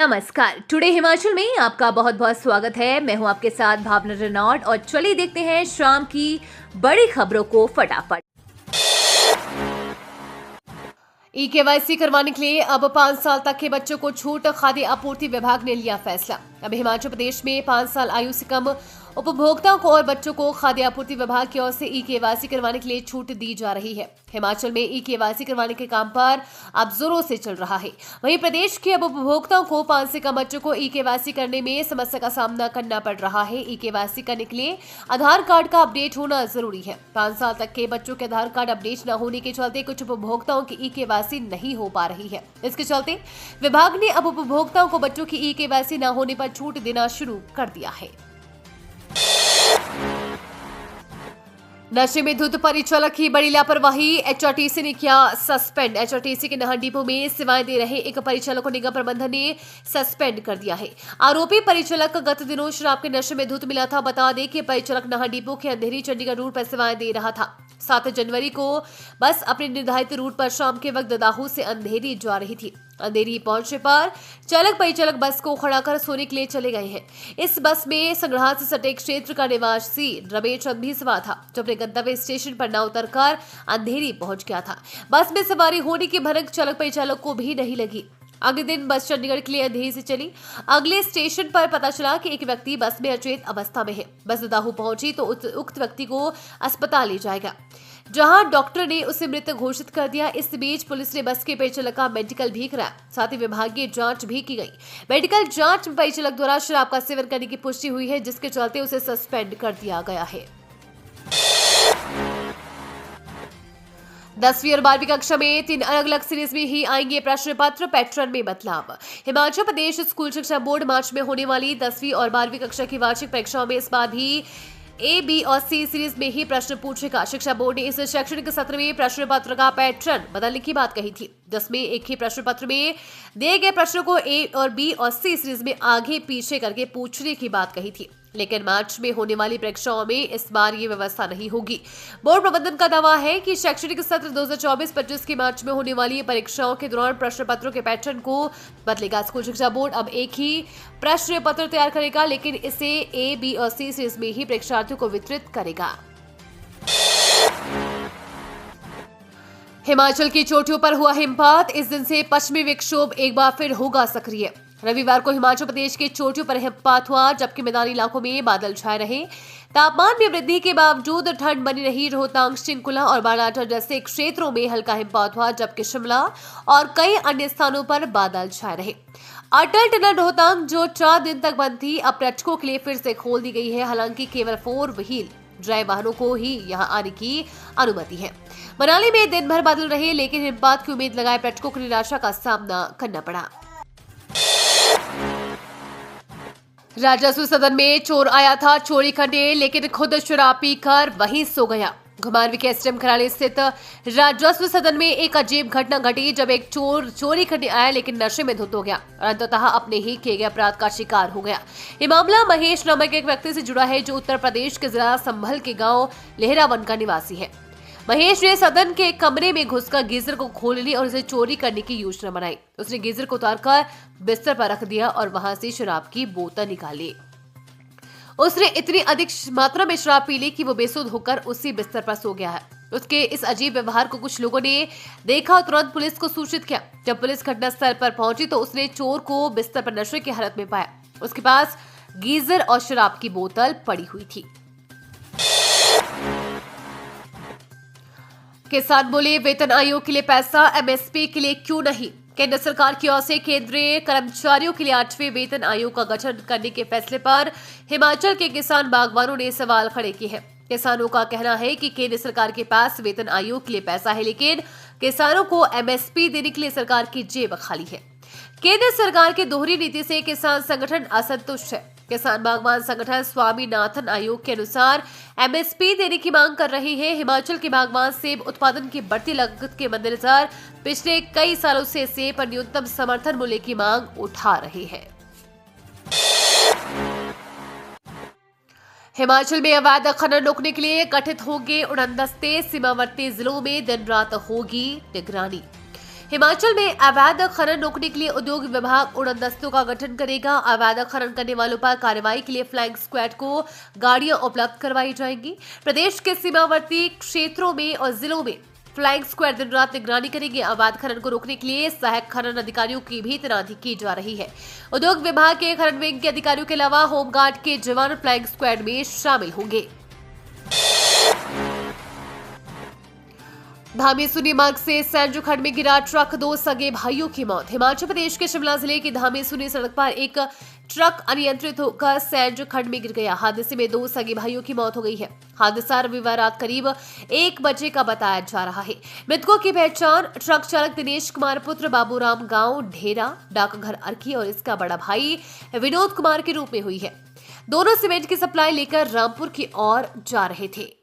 नमस्कार। टुडे हिमाचल में आपका बहुत बहुत स्वागत है। मैं हूं आपके साथ भावना रेनॉल्ड और चलिए देखते हैं शाम की बड़ी खबरों को फटाफट। ई-केवाईसी करवाने के लिए अब 5 साल तक के बच्चों को छूट। खाद्य आपूर्ति विभाग ने लिया फैसला। अब हिमाचल प्रदेश में 5 साल आयु से कम उपभोक्ताओं को और बच्चों को खाद्य आपूर्ति विभाग की ओर से ई-केवाईसी करवाने के लिए छूट दी जा रही है। हिमाचल में ई-केवाईसी करवाने के काम पर अब जोरों से चल रहा है। वहीं प्रदेश के अब उपभोक्ताओं को 5 से कम बच्चों को ई-केवाईसी करने में समस्या का सामना करना पड़ रहा है। ई-केवाईसी करने के लिए आधार कार्ड का अपडेट होना जरूरी है। 5 साल तक के बच्चों के आधार कार्ड अपडेट न होने के चलते कुछ उपभोक्ताओं की ई-केवाईसी नहीं हो पा रही है। इसके चलते विभाग ने अब उपभोक्ताओं को बच्चों की ई-केवाईसी न होने पर छूट देना शुरू कर दिया है। नशे में धुत परिचालक की बड़ी लापरवाही, एचआरटीसी ने किया सस्पेंड। एचआरटीसी के नाहन डिपो में सेवाएं दे रहे एक परिचालक को निगम प्रबंधन ने सस्पेंड कर दिया है। आरोपी परिचालक गत दिनों शराब के नशे में धुत मिला था। बता दें कि परिचालक नाहन डिपो के अंधेरी चंडीगढ़ रूट पर सेवाएं दे रहा था। 7 जनवरी को बस अपने निर्धारित रूट पर शाम के वक्त ददाहू से अंधेरी जा रही थी। अंधेरी पहुंचने पर चालक परिचालक बस को खड़ा कर सोने के लिए चले गए हैं। इस बस में संग्रहार से सटे क्षेत्र का निवासी रमेश चंद भी सवार था, जो अपने गंतव्य स्टेशन पर न उतरकर अंधेरी पहुंच गया था। बस में सवारी होने की भनक चालक परिचालक को भी नहीं लगी। अगले दिन बस चंडीगढ़ के लिए अंधेरी से चली। अगले स्टेशन पर पता चला कि एक व्यक्ति बस में अचेत अवस्था में है। बस ददाहू पहुंची तो उक्त व्यक्ति को अस्पताल ले जाएगा, जहां डॉक्टर ने उसे मृत घोषित कर दिया। इस बीच पुलिस ने बस के परिचालक का मेडिकल भी कराया, साथ ही विभागीय जांच भी की गई। मेडिकल जांच में परिचालक द्वारा शराब का सेवन करने की पुष्टि हुई है, जिसके चलते उसे सस्पेंड कर दिया गया है। 10वीं और 12वीं कक्षा में 3 अलग अलग सीरीज में ही आएंगे प्रश्न पत्र। पैटर्न में बदलाव। हिमाचल प्रदेश स्कूल शिक्षा बोर्ड मार्च में होने वाली 10वीं और 12वीं कक्षा की वार्षिक परीक्षाओं में इस बार भी A, B और C सीरीज में ही प्रश्न पूछेगा। शिक्षा बोर्ड ने इस शैक्षणिक सत्र में प्रश्न पत्र का पैटर्न बदलने की बात कही थी। 10 में एक ही प्रश्न पत्र में दिए गए प्रश्नों को A और B और C सीरीज में आगे पीछे करके पूछने की बात कही थी, लेकिन मार्च में होने वाली परीक्षाओं में इस बार ये व्यवस्था नहीं होगी। बोर्ड प्रबंधन का दावा है कि शैक्षणिक सत्र 2024-25 की मार्च में होने वाली परीक्षाओं के दौरान प्रश्न पत्रों के पैटर्न को बदलेगा। स्कूल शिक्षा बोर्ड अब एक ही प्रश्न पत्र तैयार करेगा, लेकिन इसे A, B और C सीरीज में ही परीक्षार्थियों को वितरित करेगा। हिमाचल की चोटियों पर हुआ हिमपात। इस दिन से पश्चिमी विक्षोभ एक बार फिर होगा सक्रिय। रविवार को हिमाचल प्रदेश के चोटियों पर हिमपात हुआ, जबकि मैदानी इलाकों में बादल छाए रहे। तापमान में वृद्धि के बावजूद ठंड बनी रही। रोहतांग, चिंकुला और बालाटर जैसे क्षेत्रों में हल्का हिमपात हुआ, जबकि शिमला और कई अन्य स्थानों पर बादल छाए रहे। अटल टनल रोहतांग, जो 4 दिन तक बंद थी, अब पर्यटकों के लिए फिर से खोल दी गई है। हालांकि केवल 4 व्हील ड्राइव वाहनों को ही यहां आने की अनुमति है। मनाली में दिन भर बादल रहे, लेकिन हिमपात की उम्मीद लगाए पर्यटकों को निराशा का सामना करना पड़ा। राजस्व सदन में चोर आया था चोरी करने, लेकिन खुद शराब पीकर वहीं सो गया। घुमारवीं के एसडीएम खराली स्थित राजस्व सदन में एक अजीब घटना घटी, जब एक चोर चोरी करने आया, लेकिन नशे में धुत हो गया और अंततः अपने ही किए गए अपराध का शिकार हो गया। ये मामला महेश नामक एक व्यक्ति से जुड़ा है, जो उत्तर प्रदेश के जिला संभल के गांव लेहरावन का निवासी है। महेश ने सदन के कमरे में घुसकर गीजर को खोल ली और उसे चोरी करने की योजना बनाई। उसने गीजर को उतारकर बिस्तर पर रख दिया और वहां से शराब की बोतल निकाली। उसने इतनी अधिक मात्रा में शराब पी ली कि वो बेसुध होकर उसी बिस्तर पर सो गया है। उसके इस अजीब व्यवहार को कुछ लोगों ने देखा और तुरंत पुलिस को सूचित किया। जब पुलिस घटनास्थल पर पहुंची तो उसने चोर को बिस्तर पर नशे की हालत में पाया। उसके पास गीजर और शराब की बोतल पड़ी हुई थी। किसान बोले, वेतन आयोग के लिए पैसा, एमएसपी के लिए क्यों नहीं। केंद्र सरकार की ओर से केंद्रीय कर्मचारियों के लिए 8वें वेतन आयोग का गठन करने के फैसले पर हिमाचल के किसान बागवानों ने सवाल खड़े किए हैं। किसानों का कहना है कि केंद्र सरकार के पास वेतन आयोग के लिए पैसा है, लेकिन किसानों को एमएसपी देने के लिए सरकार की जेब खाली है। केंद्र सरकार की दोहरी नीति से किसान संगठन असंतुष्ट है। किसान बागवान संगठन स्वामीनाथन आयोग के अनुसार एमएसपी देने की मांग कर रही है। हिमाचल के बागवान सेब उत्पादन की बढ़ती लागत के मद्देनजर पिछले कई सालों से सेब पर न्यूनतम समर्थन मूल्य की मांग उठा रहे हैं। हिमाचल में अवैध खनन रोकने के लिए गठित होंगे उड़नदस्ते। सीमावर्ती जिलों में दिन रात होगी निगरानी। हिमाचल में अवैध खनन रोकने के लिए उद्योग विभाग उड़नदस्तों का गठन करेगा। अवैध खनन करने वालों पर कार्रवाई के लिए फ्लाइंग स्क्वाड को गाड़ियां उपलब्ध करवाई जाएंगी। प्रदेश के सीमावर्ती क्षेत्रों में और जिलों में फ्लाइंग स्क्वाड दिन रात निगरानी करेंगे। अवैध खनन को रोकने के लिए सहायक खनन अधिकारियों की भी तैनाती की जा रही है। उद्योग विभाग के खनन विंग के अधिकारियों के अलावा होमगार्ड के जवान फ्लाइंग स्क्वाड में शामिल होंगे। धामी सुनी मार्ग से सैंजू खड्ड में गिरा ट्रक, 2 सगे भाइयों की मौत। हिमाचल प्रदेश के शिमला जिले की धामी सुनी सड़क पर एक ट्रक अनियंत्रित होकर सैंजू खड्ड में गिर गया। हादसे में 2 सगे भाइयों की मौत हो गई है। हादसा रविवार रात करीब 1 बजे का बताया जा रहा है। मृतकों की पहचान ट्रक चालक दिनेश कुमार पुत्र बाबूराम गांव ढेरा डाकघर अर्की और इसका बड़ा भाई विनोद कुमार के रूप में हुई है। दोनों सीमेंट की सप्लाई लेकर रामपुर की ओर जा रहे थे।